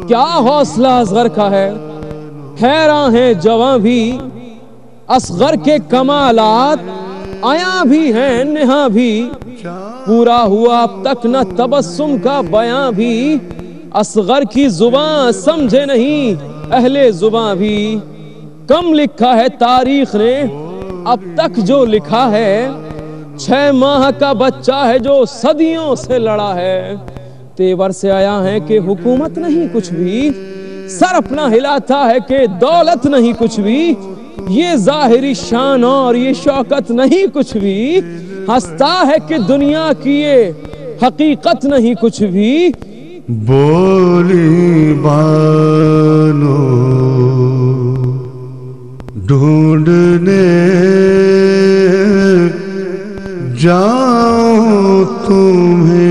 کیا حوصلہ اصغر کا ہے، حیراں ہے جواں بھی، اصغر کے کمالات آیا بھی ہیں نہاں بھی، پورا ہوا اب تک نہ تبسم کا بیاں بھی، اصغر کی زباں سمجھے نہیں اہل زباں بھی، کم لکھا ہے تاریخ نے اب تک جو لکھا ہے، 6 ماہ کا بچہ ہے جو صدیوں سے لڑا ہے، تیور سے آیا ہے کہ حکومت نہیں کچھ بھی، سر اپنا ہلاتا ہے کہ دولت نہیں کچھ بھی، یہ ظاہری شان اور یہ شوکت نہیں کچھ بھی، ہنستا ہے کہ دنیا کی یہ حقیقت نہیں کچھ بھی، بولی بانو ڈھونڈنے جاؤں تمہیں،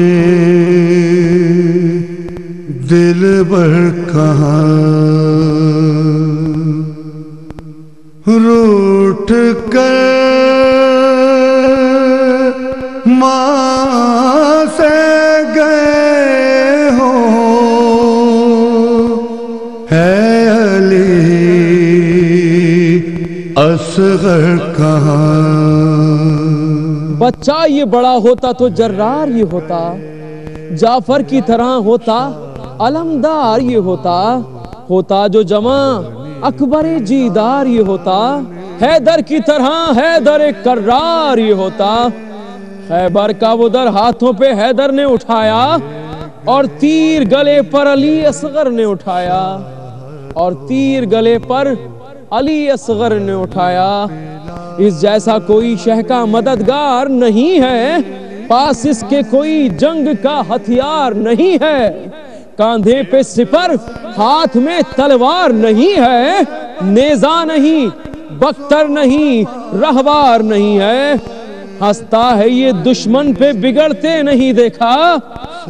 دلبر کہاں روٹھ کر ماں سے گئے ہو، ہے علی اصغر کہاں؟ بچہ یہ بڑا ہوتا تو جرار یہ ہوتا، جعفر کی طرح ہوتا علمدار یہ ہوتا جو جمع اکبر جیدار یہ ہوتا، حیدر کی طرح حیدر کرار یہ ہوتا، خیبر کا وہ در ہاتھوں پہ حیدر نے اٹھایا، اور تیر گلے پر علی اصغر نے اٹھایا، اور تیر گلے پر علی اصغر نے اٹھایا، اس جیسا کوئی شہ کا مددگار نہیں ہے، پاس اس کے کوئی جنگ کا ہتھیار نہیں ہے، کاندھے پہ سپر ہاتھ میں تلوار نہیں ہے، نیزہ نہیں بختر نہیں رہوار نہیں ہے، ہنستا ہے یہ دشمن پہ بگڑتے نہیں دیکھا،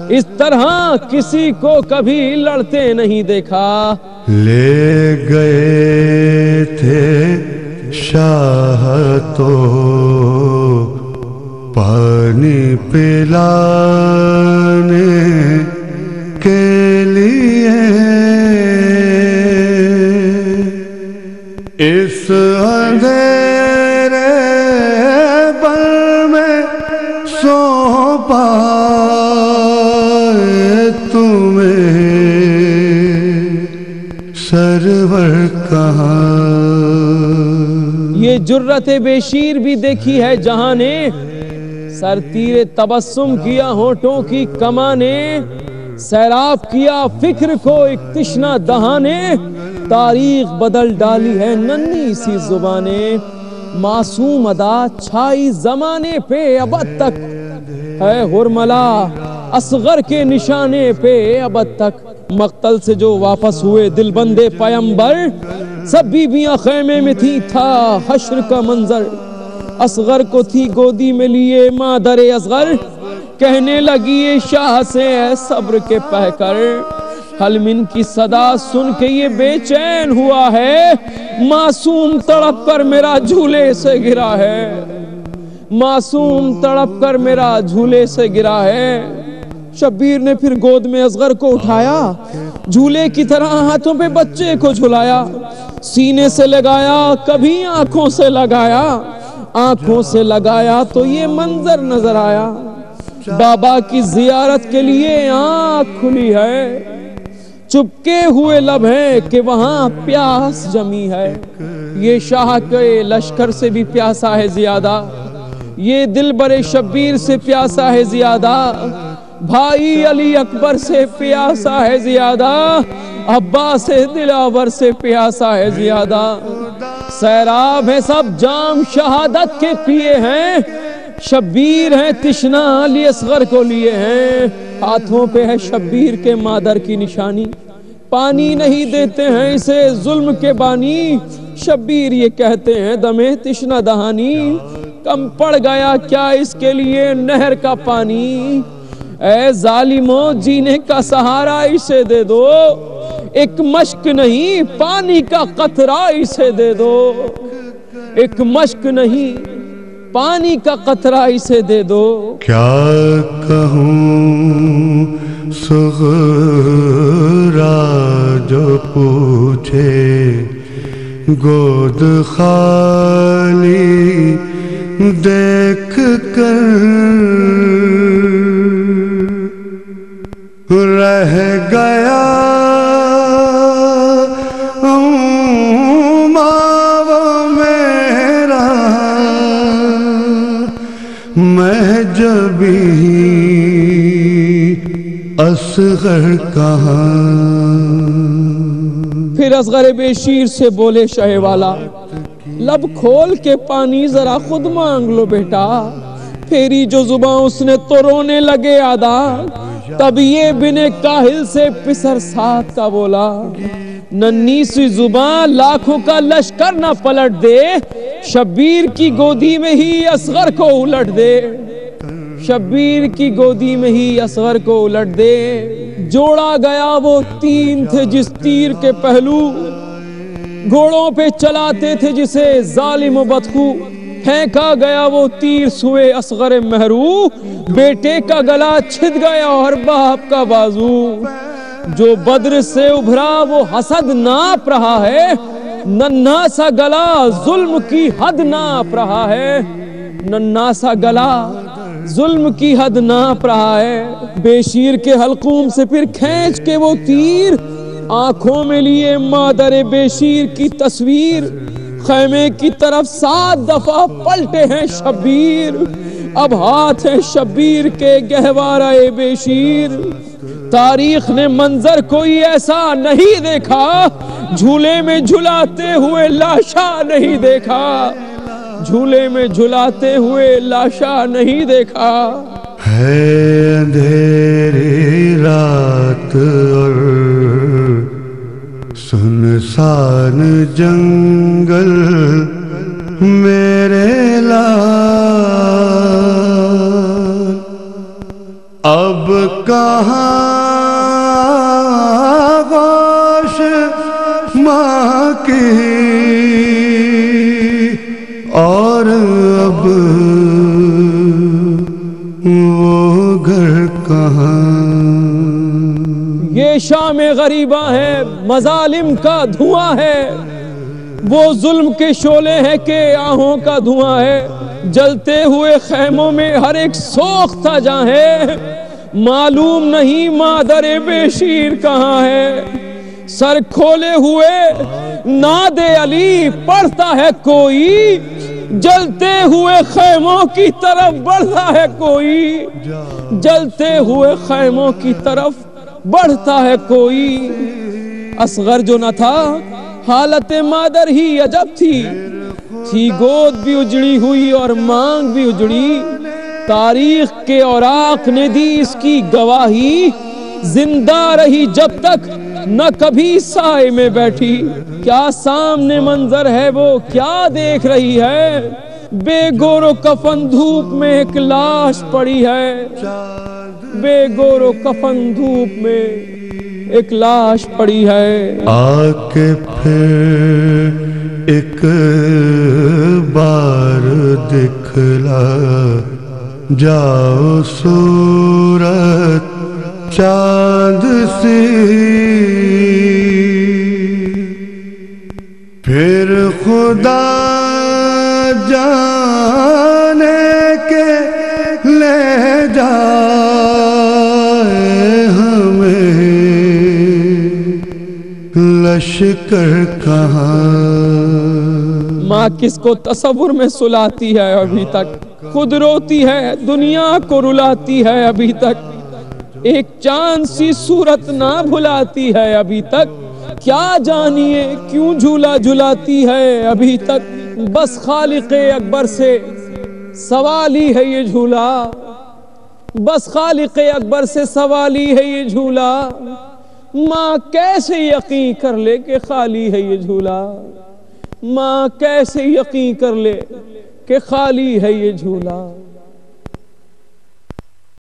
اس طرح کسی کو کبھی لڑتے نہیں دیکھا، لے گئے تھے شاہ تو پانی پلانے کے لیے، اس اندھیرے بل میں سو پائے تمہیں سرور کہاں؟ یہ جرت بے شیر بھی دیکھی ہے جہاں نے، سر تیر تبسم کیا ہونٹوں کی کماں نے، سیراب کیا فکر کو ایک تشنہ دہاں نے، تاریخ بدل ڈالی ہے ننھی سی زبانیں، معصوم ادا چھائی زمانے پہ ابد تک، ہے حرملا اصغر کے نشانے پہ ابد تک، مقتل سے جو واپس ہوئے دل بندے پیمبر، سب بیویاں خیمے میں تھی تھا حشر کا منظر، اصغر کو تھی گودی میں لیے مادر اصغر، کہنے لگی شاہ سے اے صبر کے پہکر، حلمن کی صدا سن کے یہ بے چین ہوا ہے، معصوم تڑپ کر میرا جھولے سے گرا ہے، معصوم تڑپ کر میرا جھولے سے گرا ہے، شبیر نے پھر گود میں اصغر کو اٹھایا، جھولے کی طرح ہاتھوں پہ بچے کو جھلایا، سینے سے لگایا کبھی آنکھوں سے لگایا، آنکھوں سے لگایا تو یہ منظر نظر آیا، بابا کی زیارت کے لیے آنکھ کھلی ہے، چپکے ہوئے لب ہیں کہ وہاں پیاس جمی ہے، یہ شاہ کے لشکر سے بھی پیاسا ہے زیادہ، یہ دل بر شبیر سے پیاسا ہے زیادہ، بھائی علی اکبر سے پیاسا ہے زیادہ، عباس دلاور سے پیاسا ہے زیادہ، سیراب ہے سب جام شہادت کے پیے ہیں، شبیر ہیں تشنا علی اصغر کو لیے ہیں، ہاتھوں پہ ہے شبیر کے مادر کی نشانی، پانی نہیں دیتے ہیں اسے ظلم کے بانی، شبیر یہ کہتے ہیں دمے تشنا دہانی، کم پڑ گیا کیا اس کے لیے نہر کا پانی، اے ظالموں جینے کا سہارا اسے دے دو، ایک مشک نہیں پانی کا قطرہ اسے دے دو، ایک مشک نہیں پانی کا قطرہ اسے دے دو۔ کیا کہوں صغرا جو پوچھے گود خالی دیکھ کر، رہ گیا میں جبھی اصغر کہاں۔ پھر اصغر بے شیر سے بولے شہ والا، لب کھول کے پانی ذرا خود مانگ لو بیٹا۔ پھیری جو زباں اس نے تو رونے لگے آدھا، تب یہ بن کاہل سے پسر ساتھ کا بولا، ننھی سی زباں لاکھوں کا لشکر نہ پلٹ دے، شبیر کی گودی میں ہی اصغر کو الٹ دے، شبیر کی گودی میں ہی اصغر کو الٹ دے۔ جوڑا گیا وہ تین تھے جس تیر کے پہلو، گھوڑوں پہ چلاتے تھے جسے ظالم و بدخو، پھینکا گیا وہ تیر سوئے اصغر مہرو، بیٹے کا گلا چھد گیا اور باپ کا بازو۔ جو بدر سے ابھرا وہ حسد ناپ رہا ہے، ننھا سا گلا ظلم کی حد ناپ رہا ہے، ننھا سا گلا ظلم کی حد ناپ رہا ہے۔ بے شیر کے حلقوم سے پھر کھینچ کے وہ تیر، آنکھوں میں لیے مادر بے شیر کی تصویر، خیمے کی طرف 7 دفعہ پلٹے ہیں شبیر، اب ہاتھ ہیں شبیر کے گہوارہ بے شیر۔ تاریخ نے منظر کوئی ایسا نہیں دیکھا، جھولے میں جھلاتے ہوئے لاشا نہیں دیکھا، جھولے میں جھلاتے ہوئے لاشا نہیں دیکھا۔ ہے اندھیری رات اور سنسان جنگل میرے لال، اب کہاں گوش ماں کی اور اب وہ گھر کہاں۔ یہ شام غریباں ہے، مظالم کا دھواں ہے، وہ ظلم کے شعلے ہیں کہ آہوں کا دھواں ہے، جلتے ہوئے خیموں میں ہر ایک سوختہ جاں ہے، معلوم نہیں مادر بے شیر کہاں ہے۔ سر کھولے ہوئے ناد علی پڑھتا ہے کوئی، جلتے ہوئے خیموں کی طرف بڑھتا ہے کوئی، جلتے ہوئے خیموں کی طرف بڑھتا ہے کوئی۔ اصغر جو نہ تھا حالت مادر ہی عجب تھی گود بھی اجڑی ہوئی اور مانگ بھی اجڑی، تاریخ کے اوراق نے دی اس کی گواہی، زندہ رہی جب تک نہ کبھی سائے میں بیٹھی۔ کیا سامنے منظر ہے وہ کیا دیکھ رہی ہے، بے گور و کفن دھوپ میں ایک لاش پڑی ہے، بے گور و کفن دھوپ میں ایک لاش پڑی ہے۔ آ کے پھر ایک بار دکھلا جاؤ صورت چاند سی، پھر خدا جانے کے لے جائے ہمیں لشکر کہاں۔ ماں کس کو تصور میں سلاتی ہے ابھی تک، خود روتی ہے دنیا کو رلاتی ہے ابھی تک، ایک چاند سی صورت نہ بھلاتی ہے ابھی تک، کیا جانیے کیوں جھولا جھلاتی ہے ابھی تک۔ بس خالق اکبر سے سوالی ہے یہ جھولا، بس خالق اکبر سے سوالی ہے یہ جھولا، ماں کیسے یقین کر لے کہ خالی ہے یہ جھولا، ماں کیسے یقین کر لے کہ خالی ہے یہ جھولا۔